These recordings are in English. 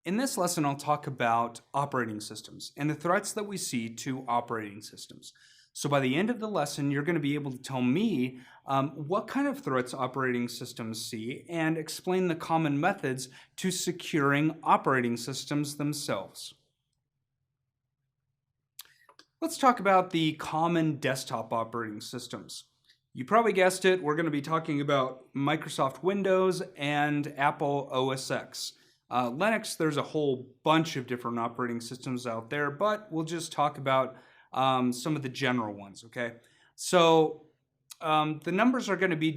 In this lesson, I'll talk about operating systems and the threats that we see to operating systems. So by the end of the lesson, you're going to be able to tell me what kind of threats operating systems see and explain the common methods to securing operating systems themselves. Let's talk about the common desktop operating systems. You probably guessed it, we're going to be talking about Microsoft Windows and Apple OS X. Linux, there's a whole bunch of different operating systems out there, but we'll just talk about some of the general ones, okay? So the numbers are going to be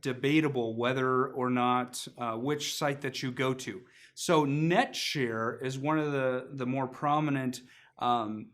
debatable whether or not which site that you go to. So NetShare is one of the more prominent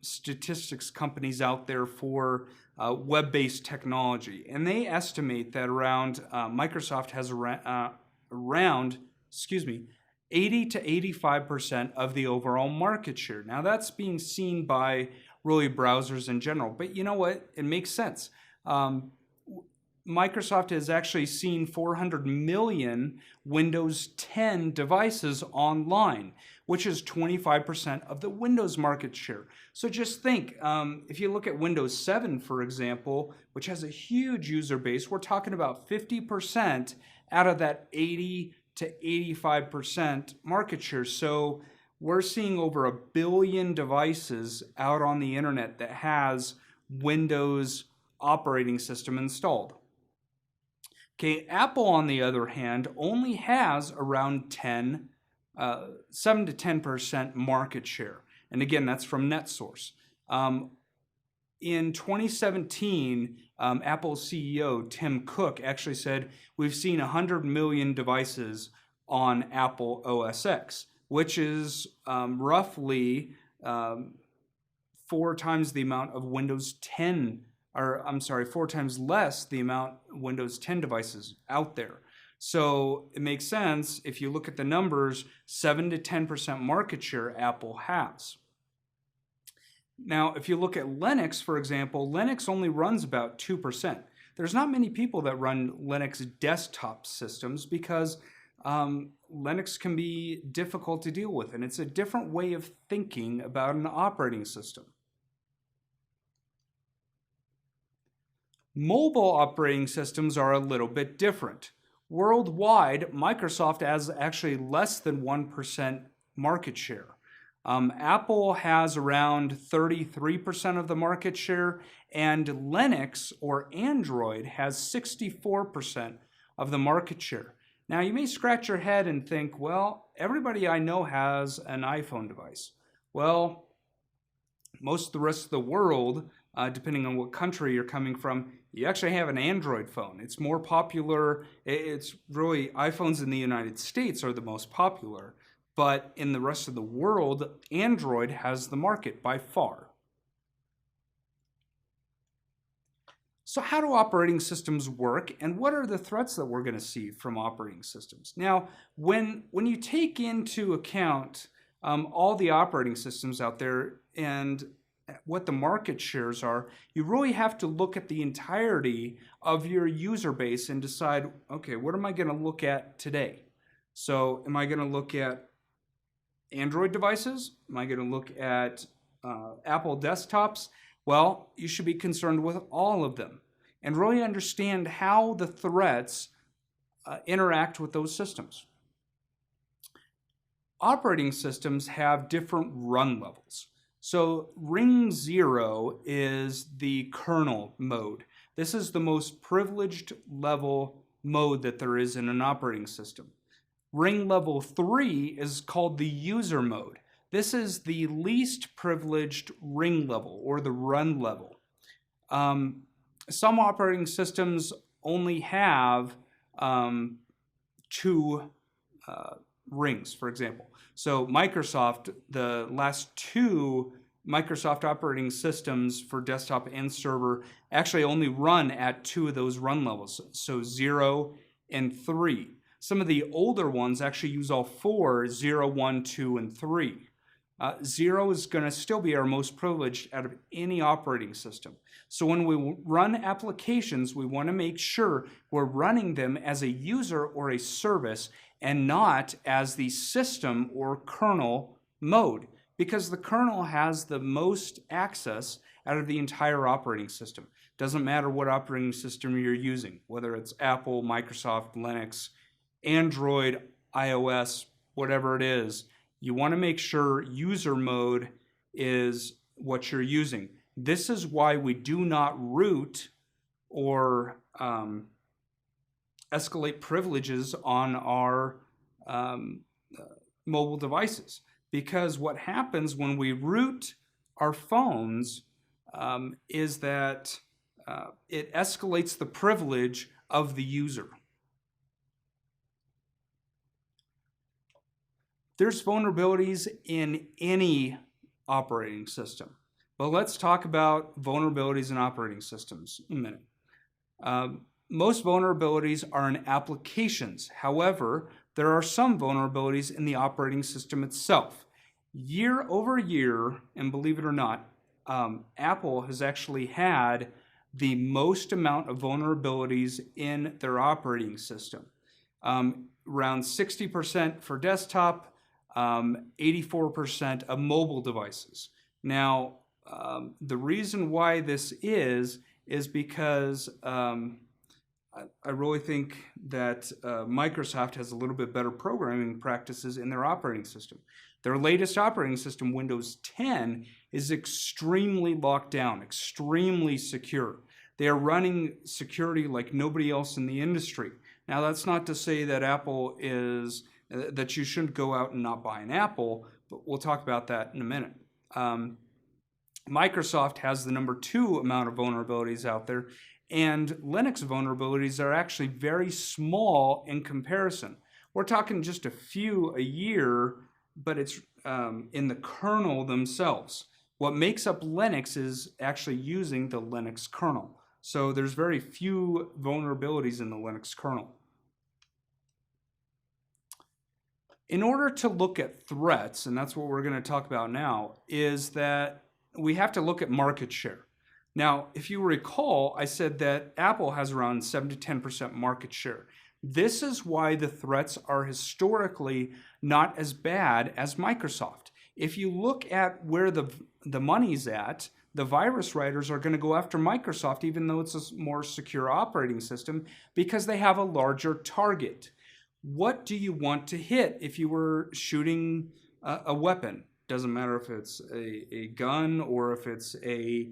statistics companies out there for web-based technology, and they estimate that Microsoft has around 80 to 85% of the overall market share. Now that's being seen by really browsers in general, but you know what? It makes sense. Microsoft has actually seen 400 million Windows 10 devices online, which is 25% of the Windows market share. So just think, if you look at Windows 7, for example, which has a huge user base, we're talking about 50% out of that 80 to 85% market share. So we're seeing over 1 billion devices out on the internet that has Windows operating system installed. Okay, Apple, on the other hand, only has around 7 to 10% market share. And again, that's from NetSource. In 2017, Apple's CEO, Tim Cook, actually said, we've seen 100 million devices on Apple OS X, which is roughly 4 times the amount of Windows 10, or I'm sorry, 4 times less the amount Windows 10 devices out there. So it makes sense if you look at the numbers, 7 to 10% market share Apple has. Now, if you look at Linux, for example, Linux only runs about 2%. There's not many people that run Linux desktop systems because Linux can be difficult to deal with, and it's a different way of thinking about an operating system. Mobile operating systems are a little bit different. Worldwide, Microsoft has actually less than 1% market share. Apple has around 33% of the market share, and Linux or Android has 64% of the market share. Now, you may scratch your head and think, well, everybody I know has an iPhone device. Well, most of the rest of the world, depending on what country you're coming from, you actually have an Android phone. It's more popular. It's really, iPhones in the United States are the most popular. But in the rest of the world, Android has the market by far. So how do operating systems work, and what are the threats that we're going to see from operating systems? Now, when you take into account all the operating systems out there and what the market shares are, you really have to look at the entirety of your user base and decide, okay, what am I going to look at today? So am I going to look at Android devices? Am I going to look at Apple desktops? Well, you should be concerned with all of them and really understand how the threats interact with those systems. Operating systems have different run levels. So ring 0 is the kernel mode. This is the most privileged level mode that there is in an operating system. Ring level 3 is called the user mode. This is the least privileged ring level, or the run level. Some operating systems only have 2 rings, for example. So Microsoft, the last 2 Microsoft operating systems for desktop and server actually only run at 2 of those run levels, so 0 and 3. Some of the older ones actually use all 4, 0, 1, 2, and 3. 0 is going to still be our most privileged out of any operating system. So when we run applications, we want to make sure we're running them as a user or a service and not as the system or kernel mode, because the kernel has the most access out of the entire operating system. Doesn't matter what operating system you're using, whether it's Apple, Microsoft, Linux, Android, iOS, whatever it is. You want to make sure user mode is what you're using. This is why we do not root or escalate privileges on our mobile devices. Because what happens when we root our phones is that it escalates the privilege of the user. There's vulnerabilities in any operating system, but let's talk about vulnerabilities in operating systems in a minute. Most vulnerabilities are in applications. However, there are some vulnerabilities in the operating system itself. Year over year, and believe it or not, Apple has actually had the most amount of vulnerabilities in their operating system. Around 60% for desktop, 84% of mobile devices. Now, the reason why this is because I really think that Microsoft has a little bit better programming practices in their operating system. Their latest operating system, Windows 10, is extremely locked down, extremely secure. They are running security like nobody else in the industry. Now, that's not to say that Apple is that you shouldn't go out and not buy an Apple, but we'll talk about that in a minute. Microsoft has the number 2 amount of vulnerabilities out there, and Linux vulnerabilities are actually very small in comparison. We're talking just a few a year, but it's in the kernel themselves. What makes up Linux is actually using the Linux kernel. So there's very few vulnerabilities in the Linux kernel. In order to look at threats, and that's what we're going to talk about now, is that we have to look at market share. Now, if you recall, I said that Apple has around 7 to 10% market share. This is why the threats are historically not as bad as Microsoft. If you look at where the money's at, the virus writers are going to go after Microsoft, even though it's a more secure operating system, because they have a larger target. What do you want to hit if you were shooting a weapon? Doesn't matter if it's a gun or if it's a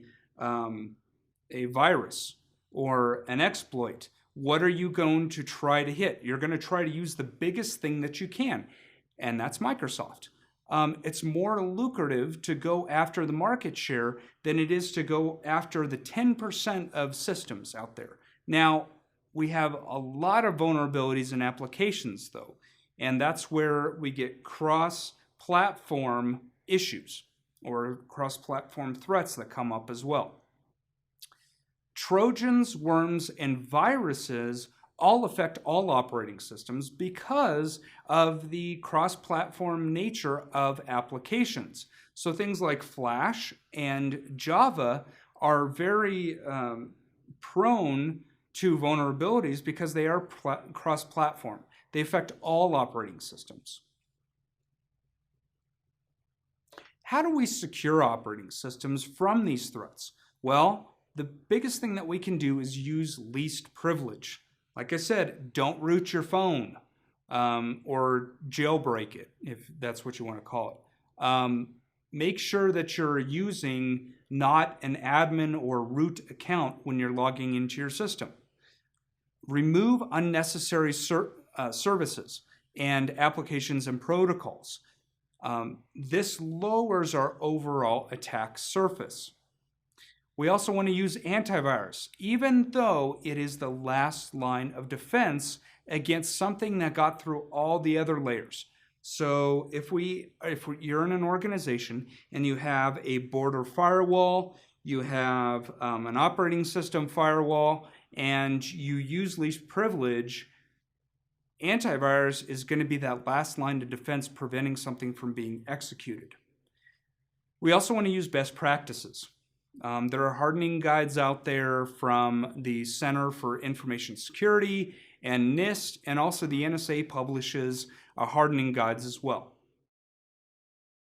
virus or an exploit. What are you going to try to hit? You're going to try to use the biggest thing that you can, and that's Microsoft. It's more lucrative to go after the market share than it is to go after the 10% of systems out there. Now, we have a lot of vulnerabilities in applications, though, and that's where we get cross-platform issues or cross-platform threats that come up as well. Trojans, worms, and viruses all affect all operating systems because of the cross-platform nature of applications. So things like Flash and Java are very prone to vulnerabilities because they are cross-platform. They affect all operating systems. How do we secure operating systems from these threats? Well, the biggest thing that we can do is use least privilege. Like I said, don't root your phone or jailbreak it, if that's what you want to call it. Make sure that you're using not an admin or root account when you're logging into your system. Remove unnecessary services and applications and protocols. This lowers our overall attack surface. We also want to use antivirus, even though it is the last line of defense against something that got through all the other layers. So if you're in an organization and you have a border firewall, you have an operating system firewall, and you use least privilege, antivirus is going to be that last line of defense preventing something from being executed. We also want to use best practices. There are hardening guides out there from the Center for Information Security and NIST, and also the NSA publishes hardening guides as well.